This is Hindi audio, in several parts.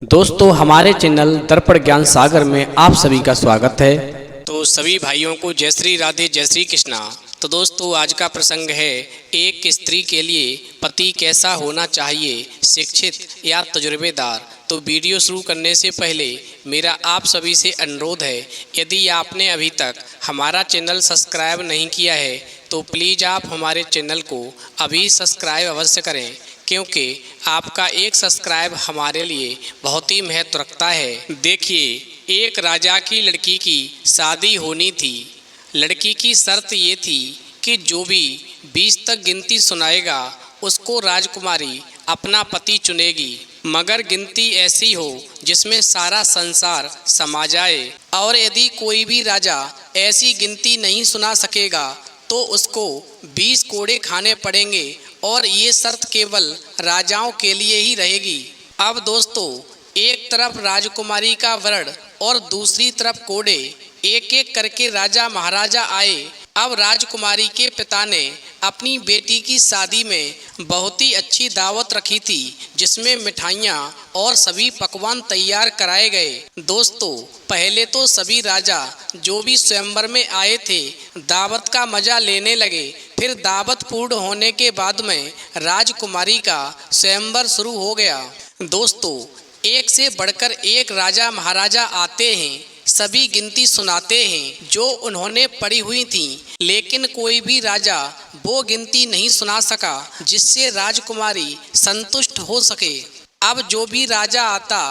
दोस्तों हमारे चैनल दर्पण ज्ञान सागर में आप सभी का स्वागत है। तो सभी भाइयों को जय श्री राधे जय श्री कृष्णा। तो दोस्तों आज का प्रसंग है एक स्त्री के लिए पति कैसा होना चाहिए, शिक्षित या तजुर्बेदार। तो वीडियो शुरू करने से पहले मेरा आप सभी से अनुरोध है, यदि आपने अभी तक हमारा चैनल सब्सक्राइब नहीं किया है तो प्लीज़ आप हमारे चैनल को अभी सब्सक्राइब अवश्य करें, क्योंकि आपका एक सब्सक्राइब हमारे लिए बहुत ही महत्व रखता है। देखिए, एक राजा की लड़की की शादी होनी थी। लड़की की शर्त ये थी कि जो भी 20 तक गिनती सुनाएगा उसको राजकुमारी अपना पति चुनेगी, मगर गिनती ऐसी हो जिसमें सारा संसार समा जाए। और यदि कोई भी राजा ऐसी गिनती नहीं सुना सकेगा तो उसको 20 कोड़े खाने पड़ेंगे, और ये शर्त केवल राजाओं के लिए ही रहेगी। अब दोस्तों, एक तरफ राजकुमारी का वर्ण और दूसरी तरफ कोड़े, एक एक करके राजा महाराजा आए। अब राजकुमारी के पिता ने अपनी बेटी की शादी में बहुत ही अच्छी दावत रखी थी, जिसमें मिठाइयाँ और सभी पकवान तैयार कराए गए। दोस्तों, पहले तो सभी राजा जो भी स्वयंवर में आए थे दावत का मजा लेने लगे। फिर दावत पूर्ण होने के बाद में राजकुमारी का स्वयंवर शुरू हो गया। दोस्तों, एक से बढ़कर एक राजा महाराजा आते हैं, सभी गिनती सुनाते हैं जो उन्होंने पढ़ी हुई थी, लेकिन कोई भी राजा वो गिनती नहीं सुना सका जिससे राजकुमारी संतुष्ट हो सके। अब जो भी राजा आता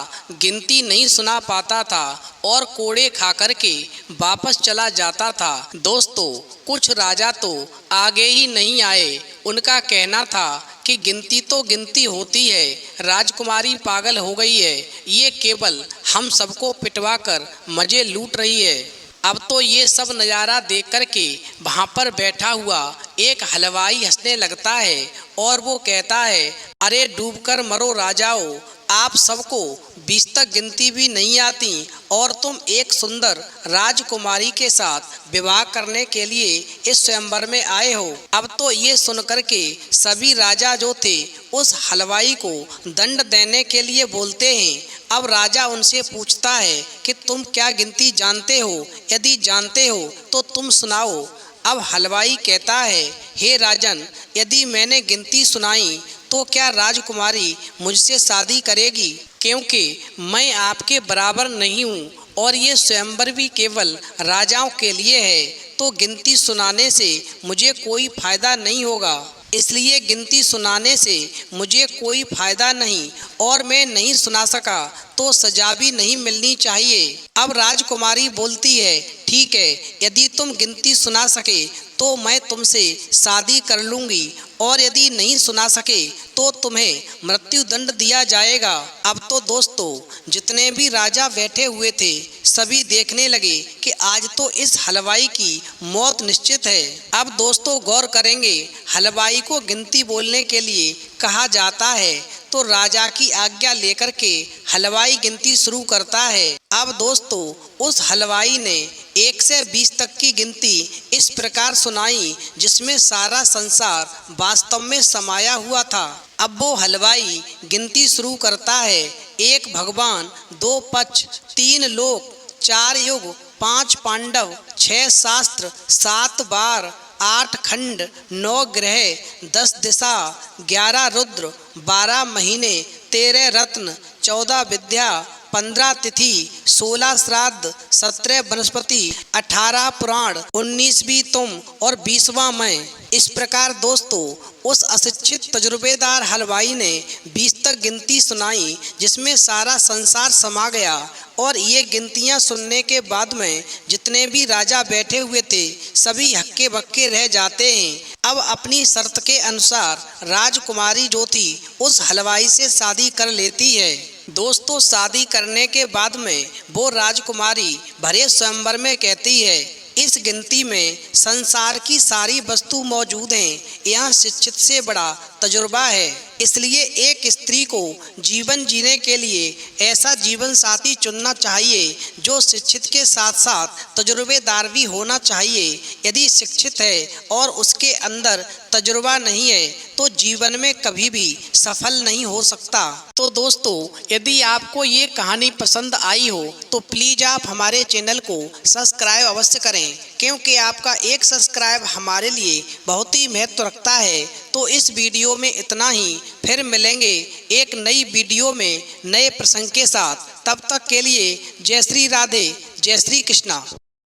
गिनती नहीं सुना पाता था और कोड़े खा कर के वापस चला जाता था। दोस्तों, कुछ राजा तो आगे ही नहीं आए। उनका कहना था कि गिनती तो गिनती होती है, राजकुमारी पागल हो गई है, ये केवल हम सबको पिटवा कर मजे लूट रही है। अब तो ये सब नज़ारा देख कर के वहाँ पर बैठा हुआ एक हलवाई हंसने लगता है और वो कहता है, अरे डूबकर मरो राजाओं, आप सबको 20 तक गिनती भी नहीं आती और तुम एक सुंदर राजकुमारी के साथ विवाह करने के लिए इस स्वयंवर में आए हो। अब तो ये सुनकर के सभी राजा जो थे उस हलवाई को दंड देने के लिए बोलते हैं। अब राजा उनसे पूछता है कि तुम क्या गिनती जानते हो, यदि जानते हो तो तुम सुनाओ। अब हलवाई कहता है, हे राजन, यदि मैंने गिनती सुनाई तो क्या राजकुमारी मुझसे शादी करेगी, क्योंकि मैं आपके बराबर नहीं हूँ और ये स्वयंवर भी केवल राजाओं के लिए है, तो गिनती सुनाने से मुझे कोई फायदा नहीं होगा। इसलिए गिनती सुनाने से मुझे कोई फायदा नहीं, और मैं नहीं सुना सका तो सजा भी नहीं मिलनी चाहिए। अब राजकुमारी बोलती है, ठीक है, यदि तुम गिनती सुना सके तो मैं तुमसे शादी कर लूँगी, और यदि नहीं सुना सके तो तुम्हें मृत्यु दंड दिया जाएगा। अब तो दोस्तों, जितने भी राजा बैठे हुए थे सभी देखने लगे कि आज तो इस हलवाई की मौत निश्चित है। अब दोस्तों गौर करेंगे, हलवाई को गिनती बोलने के लिए कहा जाता है तो राजा की आज्ञा लेकर के हलवाई गिनती शुरू करता है। अब दोस्तों, उस हलवाई ने 1 से 20 तक की गिनती इस प्रकार सुनाई जिसमें सारा संसार वास्तव में समाया हुआ था। अब वो हलवाई गिनती शुरू करता है, 1 भगवान, 2 पक्ष, 3 लोक, 4 युग, 5 पांडव, 6 शास्त्र, 7 बार, 8 खंड, 9 ग्रह, 10 दिशा, 11 रुद्र, 12 महीने, 13 रत्न, 14 विद्या, 15 तिथि, 16 श्राद्ध, 17 वनस्पति, 18 पुराण, 19वीं तुम और 20वां मैं। इस प्रकार दोस्तों, उस अशिक्षित तजुर्बेदार हलवाई ने 20 तक गिनती सुनाई जिसमें सारा संसार समा गया। और ये गिनतियाँ सुनने के बाद में जितने भी राजा बैठे हुए थे सभी हक्के बक्के रह जाते हैं। अब अपनी शर्त के अनुसार राजकुमारी जो थी उस हलवाई से शादी कर लेती है। दोस्तों, शादी करने के बाद में वो राजकुमारी भरे स्वयंवर में कहती है, इस गिनती में संसार की सारी वस्तु मौजूद हैं, यहाँ शिक्षित से बड़ा तजुर्बा है। इसलिए एक स्त्री को जीवन जीने के लिए ऐसा जीवन साथी चुनना चाहिए जो शिक्षित के साथ साथ तजुर्बेदार भी होना चाहिए। यदि शिक्षित है और उसके अंदर तजुर्बा नहीं है तो जीवन में कभी भी सफल नहीं हो सकता। तो दोस्तों, यदि आपको ये कहानी पसंद आई हो तो प्लीज़ आप हमारे चैनल को सब्सक्राइब अवश्य करें, क्योंकि आपका एक सब्सक्राइब हमारे लिए बहुत ही महत्व रखता है। तो इस वीडियो में इतना ही, फिर मिलेंगे एक नई वीडियो में नए प्रसंग के साथ। तब तक के लिए जय श्री राधे, जय श्री कृष्णा।